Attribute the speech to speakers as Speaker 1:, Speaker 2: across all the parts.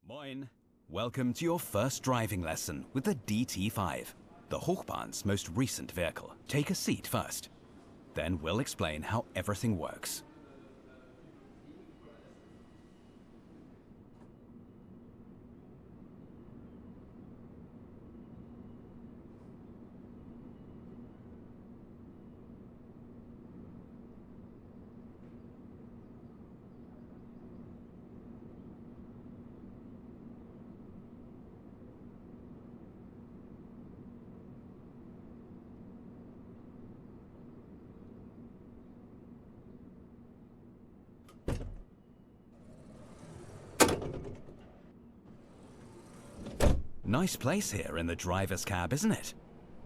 Speaker 1: Moin! Welcome to your first driving lesson with the DT5, the Hochbahn's most recent vehicle. Take a seat first. Then we'll explain how everything works. Nice place here in the driver's cab, isn't it?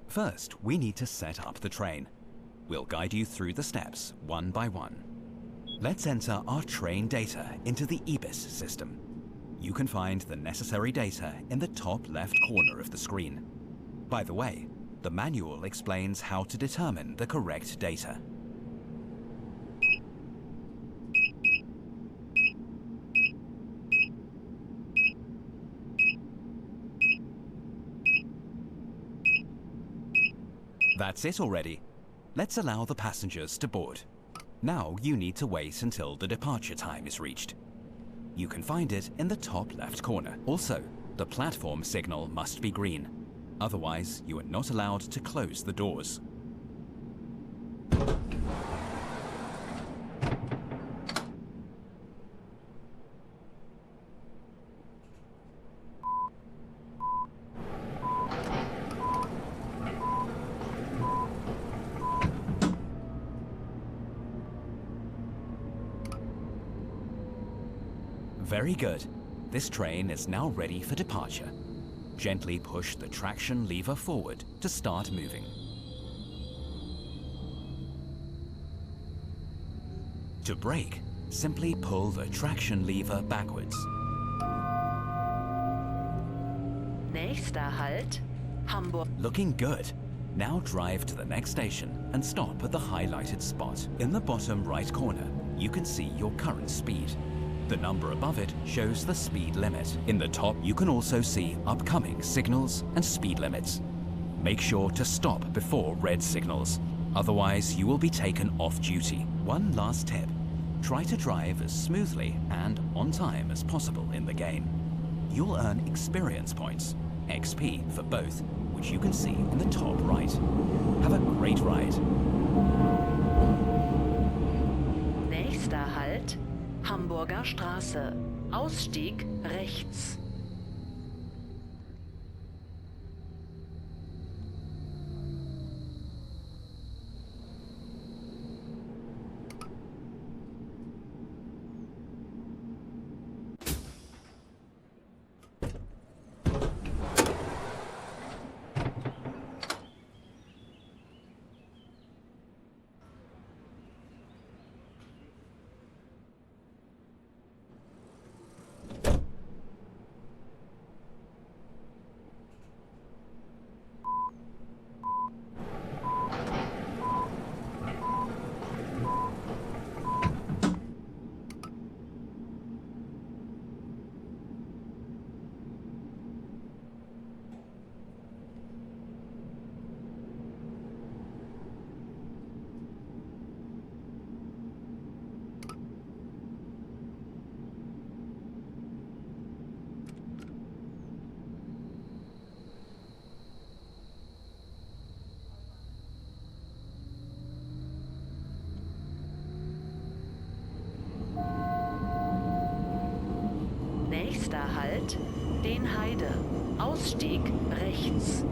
Speaker 1: First, we need to set up the train. We'll guide you through the steps, one by one. Let's enter our train data into the EBIS system. You can find the necessary data in the top left corner of the screen. By the way, the manual explains how to determine the correct data. That's it already. Let's allow the passengers to board. Now you need to wait until the departure time is reached. You can find it in the top left corner. Also, the platform signal must be green. Otherwise, you are not allowed to close the doors. Very good. This train is now ready for departure. Gently push the traction lever forward to start moving. To brake, simply pull the traction lever backwards.
Speaker 2: Nächster Halt, Hamburg.
Speaker 1: Looking good. Now drive to the next station and stop at the highlighted spot. In the bottom right corner, you can see your current speed. The number above it shows the speed limit. In the top, you can also see upcoming signals and speed limits. Make sure to stop before red signals. Otherwise, you will be taken off duty. One last tip. Try to drive as smoothly and on time as possible in the game. You'll earn experience points, XP for both, which you can see in the top right. Have a great ride.
Speaker 2: Nächster Halt, Hamburger Straße. Ausstieg rechts. Nächster Halt, Den Heide. Ausstieg rechts.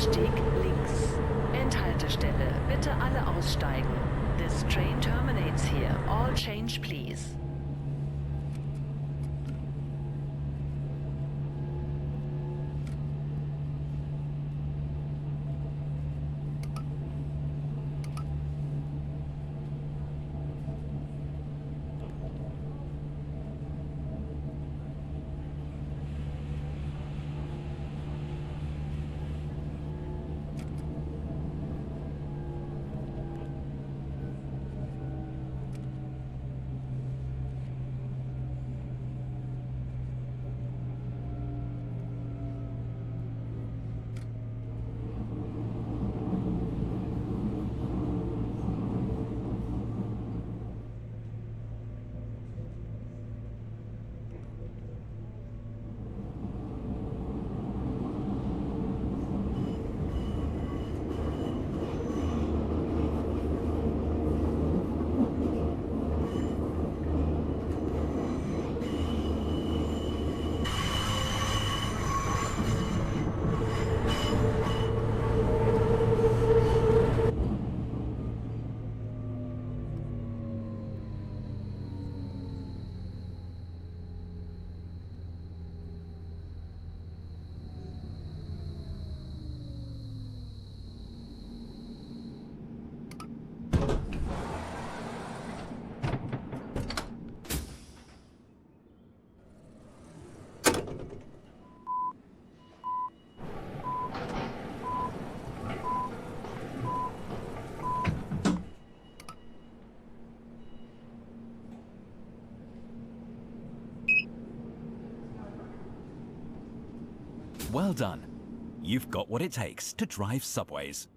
Speaker 2: Ausstieg links. Endhaltestelle, bitte alle aussteigen. This train terminates here. All change, please.
Speaker 1: Well done. You've got what it takes to drive subways.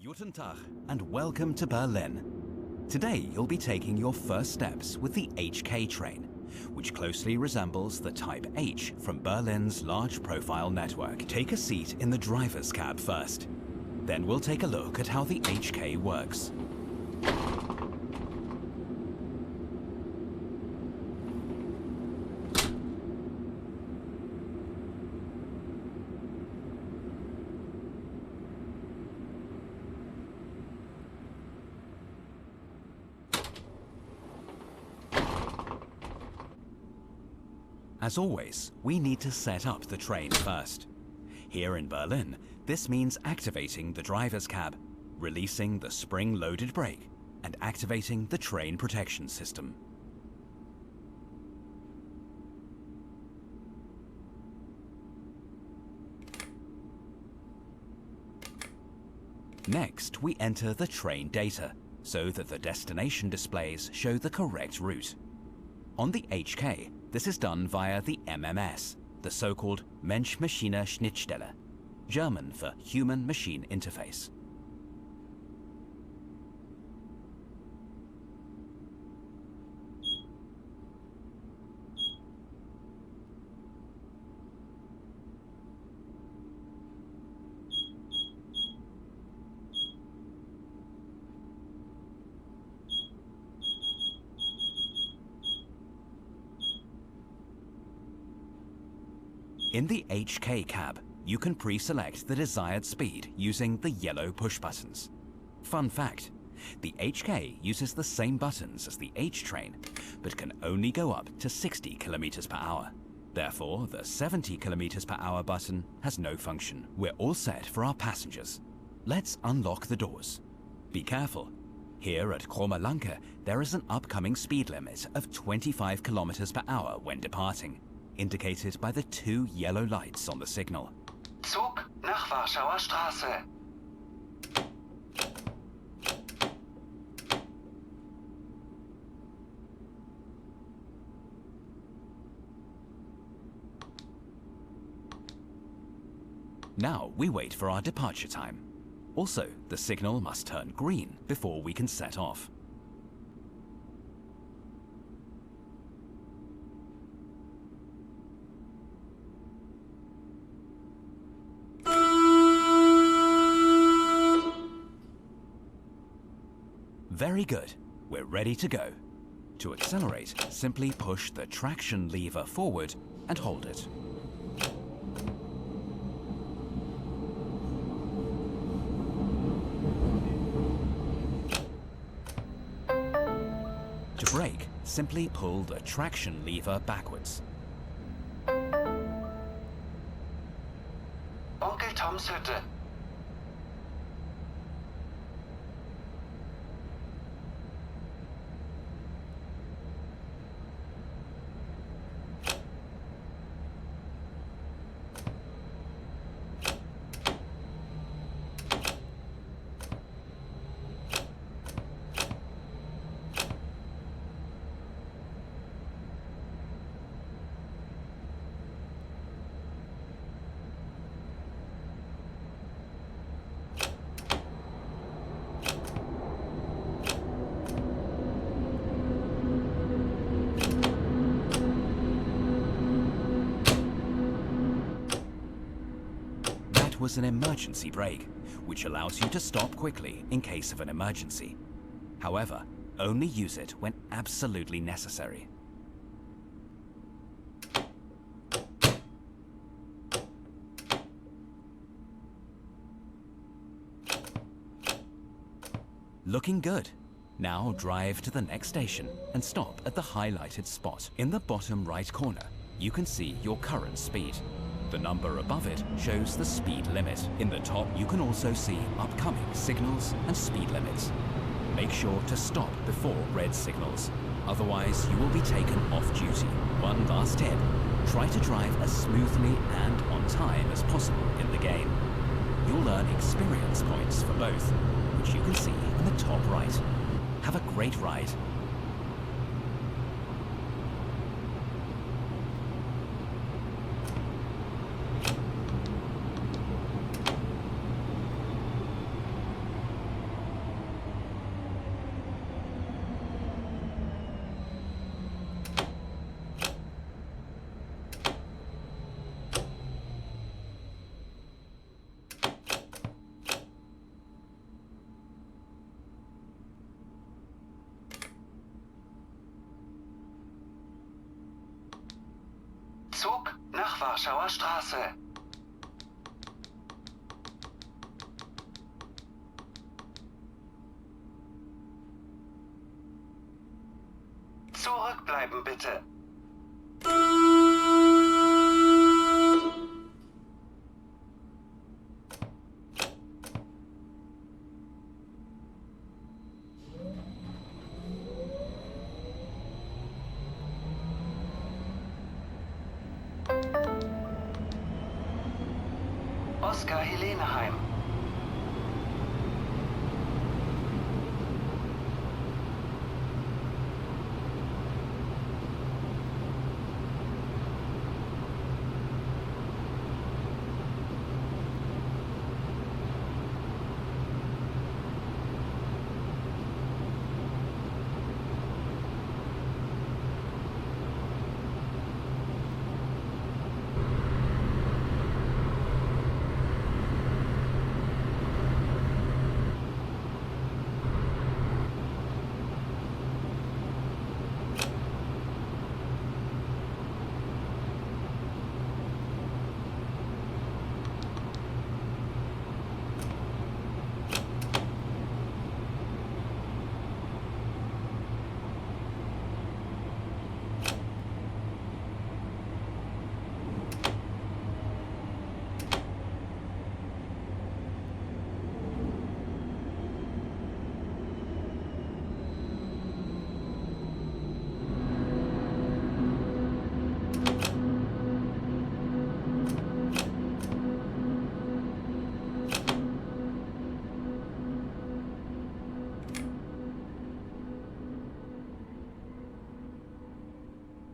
Speaker 1: Guten Tag and welcome to Berlin. Today you'll be taking your first steps with the HK train, which closely resembles the Type H from Berlin's large profile network. Take a seat in the driver's cab first. Then we'll take a look at how the HK works. As always, we need to set up the train first. Here in Berlin, this means activating the driver's cab, releasing the spring-loaded brake, and activating the train protection system. Next, we enter the train data, so that the destination displays show the correct route. On the HK, this is done via the MMS, the so-called Mensch-Maschine-Schnittstelle, German for Human-Machine Interface. In the HK cab, you can pre-select the desired speed using the yellow push buttons. Fun fact, the HK uses the same buttons as the H train, but can only go up to 60 km per hour. Therefore, the 70 km per hour button has no function. We're all set for our passengers. Let's unlock the doors. Be careful. Here at Probablement, there is an upcoming speed limit of 25 km per hour when departing, indicated by the two yellow lights on the signal.
Speaker 3: Zug nach Warschauer Straße.
Speaker 1: Now we wait for our departure time. Also, the signal must turn green before we can set off. Very good. We're ready to go. To accelerate, simply push the traction lever forward and hold it. To brake, simply pull the traction lever backwards.
Speaker 3: Onkel Toms Hütte.
Speaker 1: Was an emergency brake, which allows you to stop quickly in case of an emergency. However, only use it when absolutely necessary. Looking good. Now drive to the next station and stop at the highlighted spot. In the bottom right corner, you can see your current speed. The number above it shows the speed limit. In the top, you can also see upcoming signals and speed limits. Make sure to stop before red signals. Otherwise, you will be taken off duty. One last tip. Try to drive as smoothly and on time as possible in the game. You'll earn experience points for both, which you can see in the top right. Have a great ride.
Speaker 3: Zug nach Warschauer Straße. Zurückbleiben bitte. Oskar Heleneheim.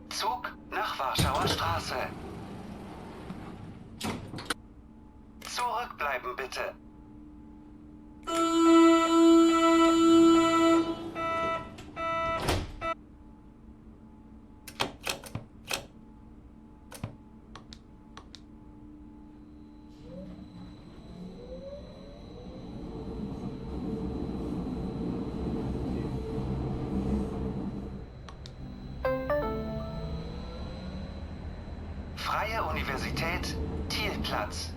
Speaker 3: Zug nach Warschauer Straße. Zurückbleiben bitte. Universität Thielplatz.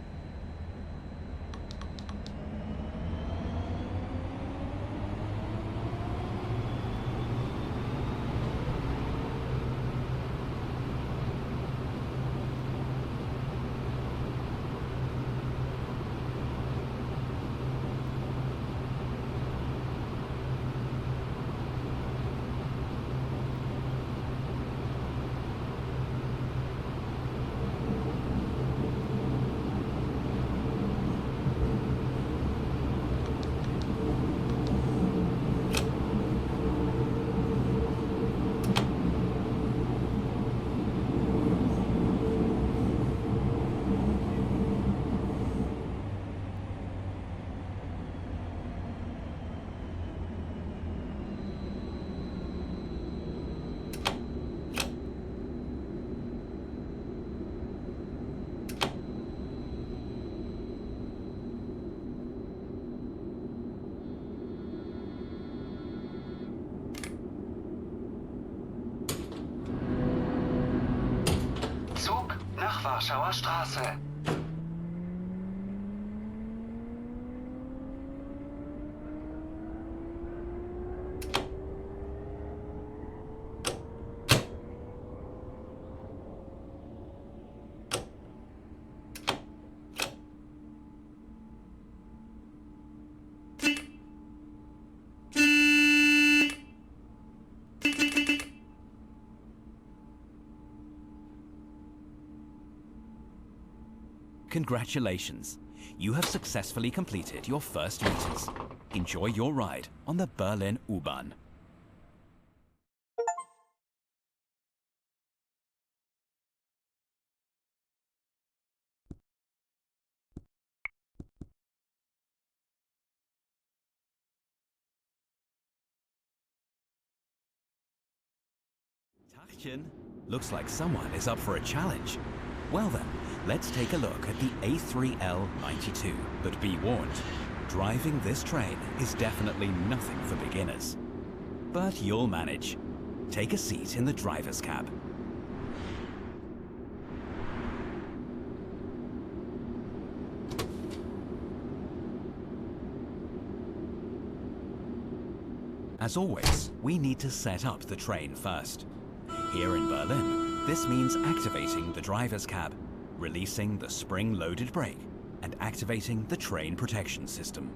Speaker 3: Zug nach Warschauer Straße.
Speaker 1: Congratulations! You have successfully completed your first meters. Enjoy your ride on the Berlin U-Bahn. Tachchen, looks like someone is up for a challenge. Well then, let's take a look at the A3L92. But be warned, driving this train is definitely nothing for beginners. But you'll manage. Take a seat in the driver's cab. As always, we need to set up the train first. Here in Berlin, this means activating the driver's cab, releasing the spring-loaded brake, and activating the train protection system.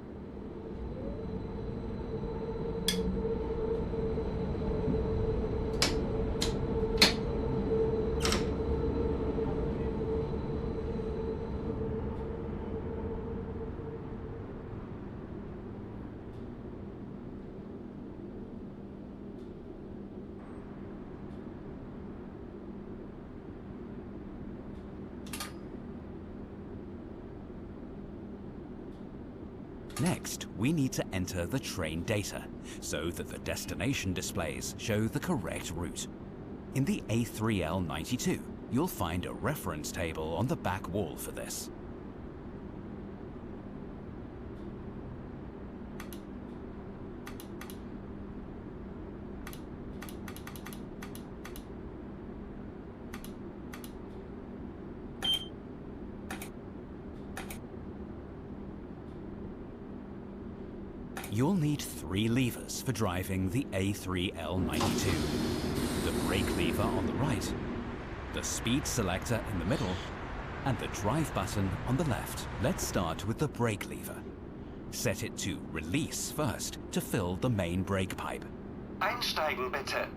Speaker 1: Next, we need to enter the train data, so that the destination displays show the correct route. In the A3L92, you'll find a reference table on the back wall for this. You'll need 3 levers for driving the A3L92. The brake lever on the right, the speed selector in the middle, and the drive button on the left. Let's start with the brake lever. Set it to release first to fill the main brake pipe.
Speaker 3: Einsteigen bitte.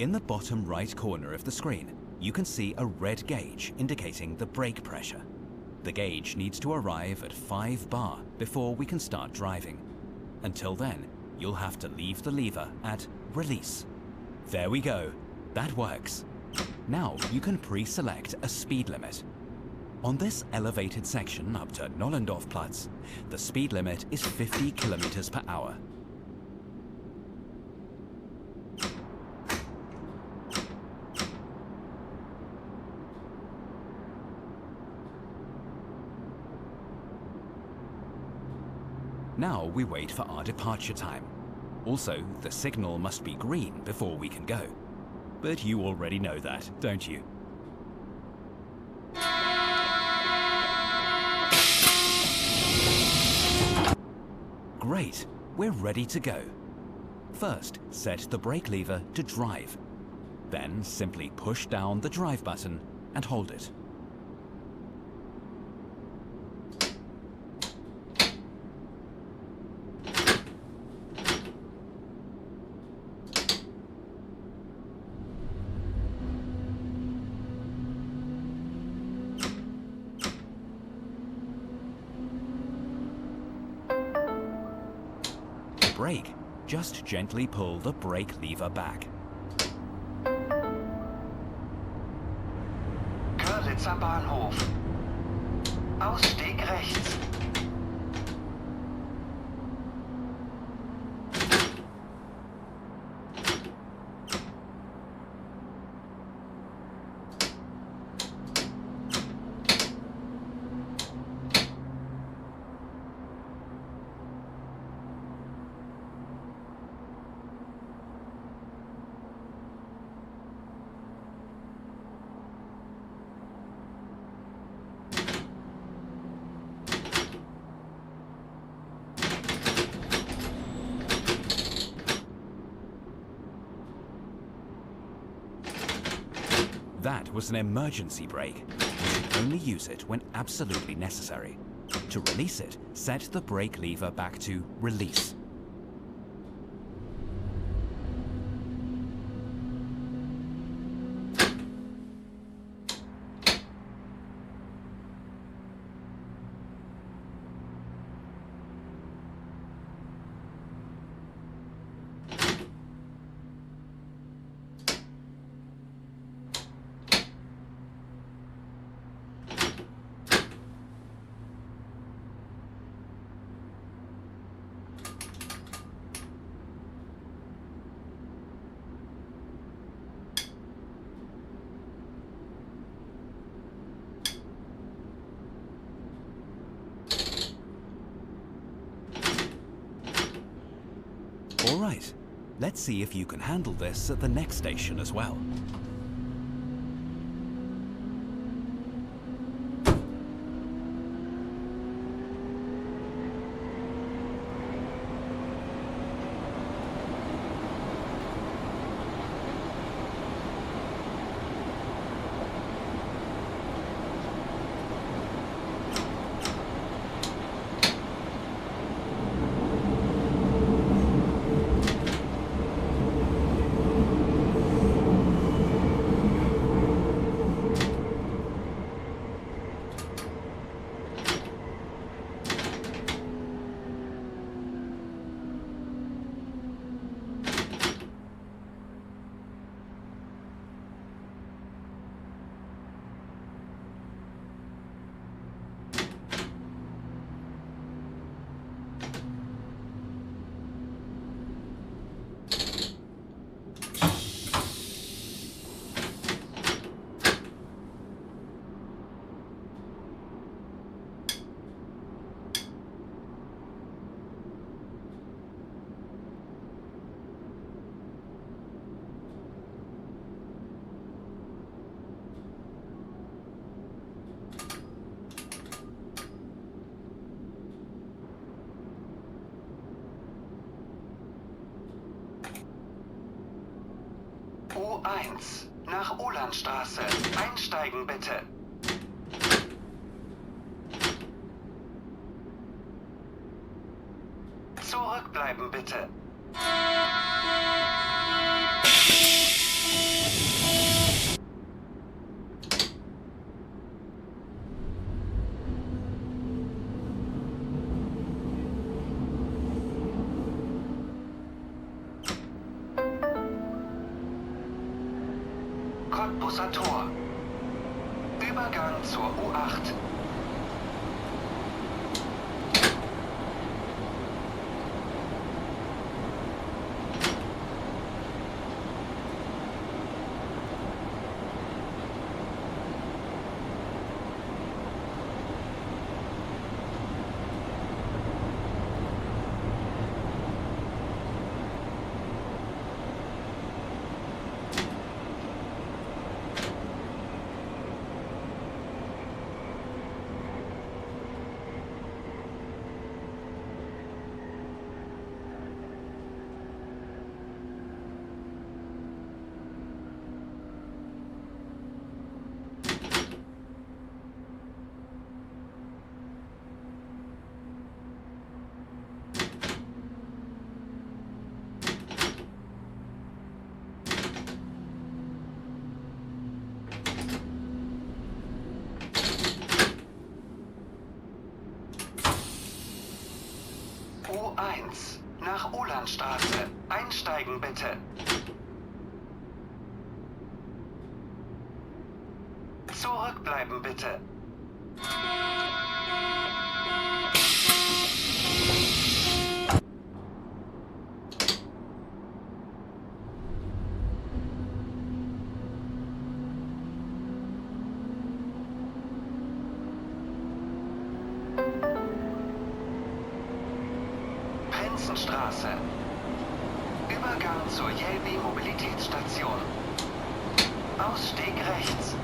Speaker 1: In the bottom right corner of the screen, you can see a red gauge indicating the brake pressure. The gauge needs to arrive at 5 bar before we can start driving. Until then, you'll have to leave the lever at release. There we go. That works. Now you can pre-select a speed limit. On this elevated section up to Nollendorfplatz, the speed limit is 50 kilometers per hour. Now we wait for our departure time. Also, the signal must be green before we can go. But you already know that, don't you? Great, we're ready to go. First, set the brake lever to drive. Then simply push down the drive button and hold it. Brake, just gently pull the brake lever back.
Speaker 3: Görlitzer Bahnhof. Ausstieg rechts.
Speaker 1: That was an emergency brake. You should only use it when absolutely necessary. To release it, set the brake lever back to release. All right, let's see if you can handle this at the next station as well.
Speaker 3: U1 nach Ulanstraße. Einsteigen bitte. Zurückbleiben bitte. Cottbusser Tor. Übergang zur U8. U1. Nach Ulanstraße. Einsteigen bitte. Zurückbleiben bitte. Prinzenstraße. Übergang zur Jelbi-Mobilitätsstation. Ausstieg rechts.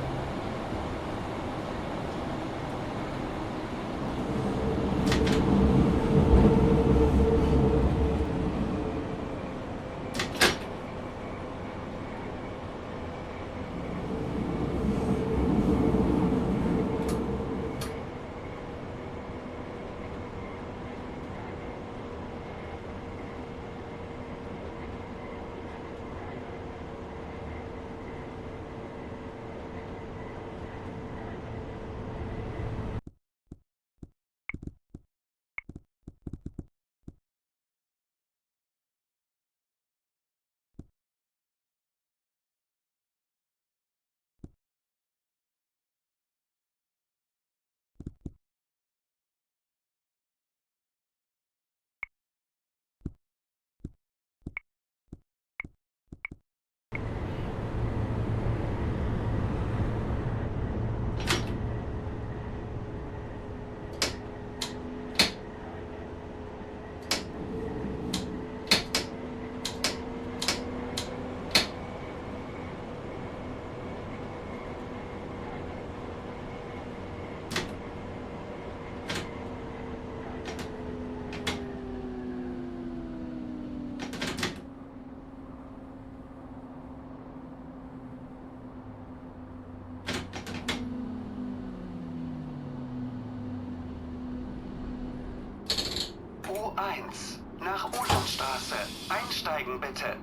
Speaker 3: U1. Nach Ulanstraße. Einsteigen bitte.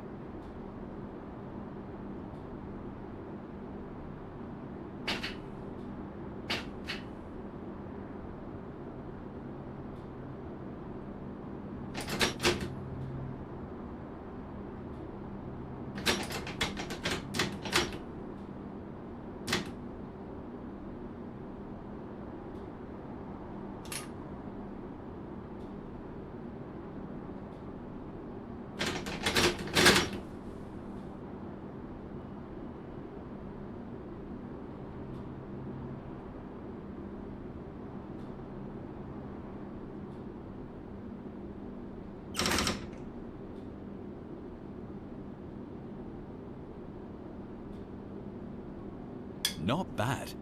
Speaker 1: Not bad.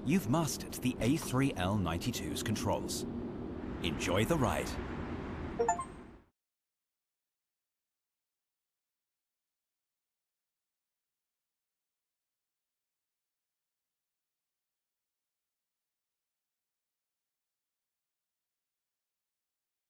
Speaker 1: You've mastered the A3L92's controls. Enjoy the ride.